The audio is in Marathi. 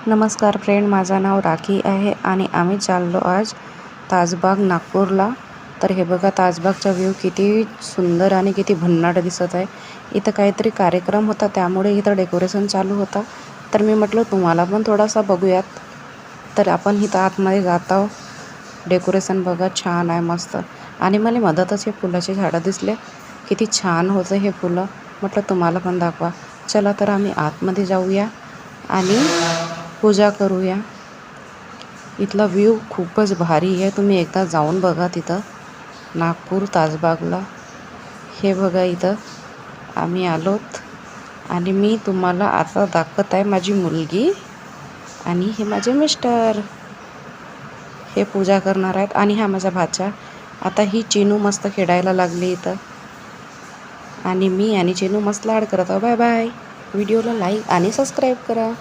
नमस्कार फ्रेंड, माझं नाव राखी आहे आणि आम्ही चाललो आज ताजबाग नागपूरला. तर हे बघा, ताजबागचा व्ह्यू किती सुंदर आणि किती भन्नाट दिसत आहे. इथं काहीतरी कार्यक्रम होता, त्यामुळे इथं डेकोरेशन चालू होता. तर मी म्हटलं तुम्हाला पण थोडासा बघूयात. तर आपण इथं आतमध्ये जात आहोत. डेकोरेशन बघा, छान आहे, मस्त. आणि मला मधातच हे फुलाचे झाडं दिसले, किती छान होतं हे फुलं. म्हटलं तुम्हाला पण दाखवा. चला तर आम्ही आतमध्ये जाऊया आणि पूजा करूया. इथला व्ह्यू खूपच भारी आहे, तुम्ही एकदा जाऊन बघा तिथं नागपूर ताजबागला. हे बघा, इथं आम्ही आलोत आणि मी तुम्हाला आता दाखवत आहे माझी मुलगी आणि हे माझे मिस्टर. हे पूजा करणार आहेत आणि हा माझा भाचा. आता ही चिनू मस्त खेळायला लागली इथं आणि मी आणि चिनू मस्त लाड करत आहोत. Bye bye. व्हिडिओला लाईक आणि सबस्क्राईब करा.